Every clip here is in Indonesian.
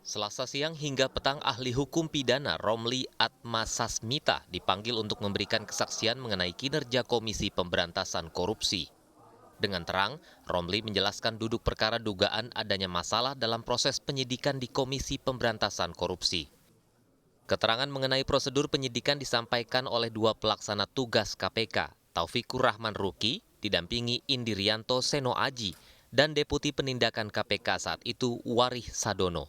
Selasa siang hingga petang ahli hukum pidana Romli Atmasasmita dipanggil untuk memberikan kesaksian mengenai kinerja Komisi Pemberantasan Korupsi. Dengan terang, Romli menjelaskan duduk perkara dugaan adanya masalah dalam proses penyidikan di Komisi Pemberantasan Korupsi. Keterangan mengenai prosedur penyidikan disampaikan oleh dua pelaksana tugas KPK, Taufikur Rahman Ruki, didampingi Indirianto Seno Aji, dan Deputi Penindakan KPK saat itu Warih Sadono.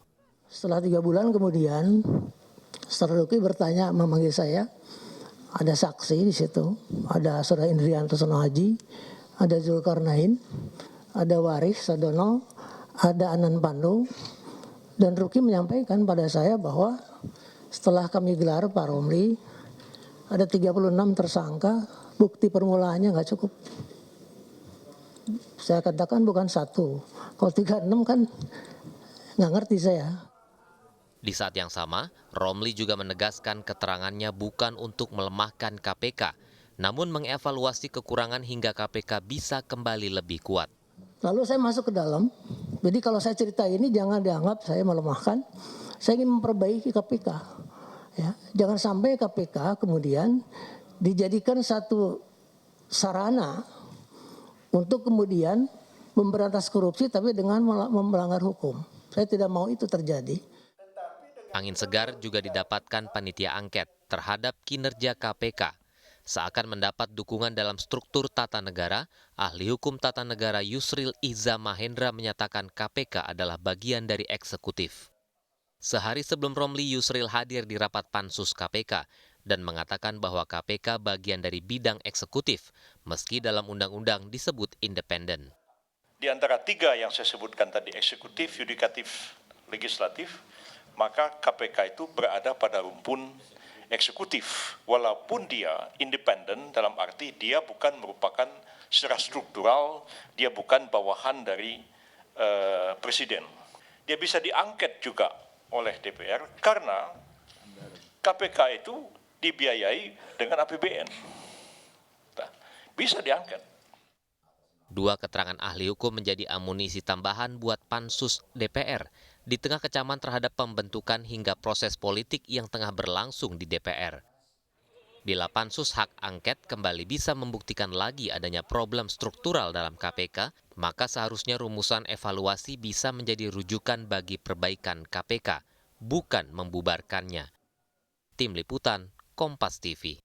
Setelah 3 bulan kemudian, Saudara Ruki bertanya, memanggil saya. Ada saksi di situ, ada Saudara Indrianto Seno Aji, ada Zulkarnain, ada Warih Sadono, ada Anan Pandu, dan Ruki menyampaikan pada saya bahwa setelah kami gelar Pak Romli, ada 36 tersangka, bukti permulaannya nggak cukup. Saya katakan bukan satu, kalau 36 kan nggak ngerti saya. Di saat yang sama, Romli juga menegaskan keterangannya bukan untuk melemahkan KPK, namun mengevaluasi kekurangan hingga KPK bisa kembali lebih kuat. Lalu saya masuk ke dalam, jadi kalau saya cerita ini jangan dianggap saya melemahkan, saya ingin memperbaiki KPK. Ya, jangan sampai KPK kemudian dijadikan satu sarana untuk kemudian memberantas korupsi tapi dengan melanggar hukum. Saya tidak mau itu terjadi. Angin segar juga didapatkan panitia angket terhadap kinerja KPK. Seakan mendapat dukungan dalam struktur tata negara, ahli hukum tata negara Yusril Iza Mahendra menyatakan KPK adalah bagian dari eksekutif. Sehari sebelum Romli, Yusril hadir di rapat pansus KPK dan mengatakan bahwa KPK bagian dari bidang eksekutif, meski dalam undang-undang disebut independen. Di antara tiga yang saya sebutkan tadi, eksekutif, yudikatif, legislatif, maka KPK itu berada pada rumpun eksekutif. Walaupun dia independen dalam arti dia bukan merupakan secara struktural, dia bukan bawahan dari presiden. Dia bisa diangket juga oleh DPR karena KPK itu dibiayai dengan APBN. Nah, bisa diangket. Dua keterangan ahli hukum menjadi amunisi tambahan buat pansus DPR di tengah kecaman terhadap pembentukan hingga proses politik yang tengah berlangsung di DPR. Bila pansus hak angket kembali bisa membuktikan lagi adanya problem struktural dalam KPK, maka seharusnya rumusan evaluasi bisa menjadi rujukan bagi perbaikan KPK, bukan membubarkannya. Tim Liputan, Kompas TV.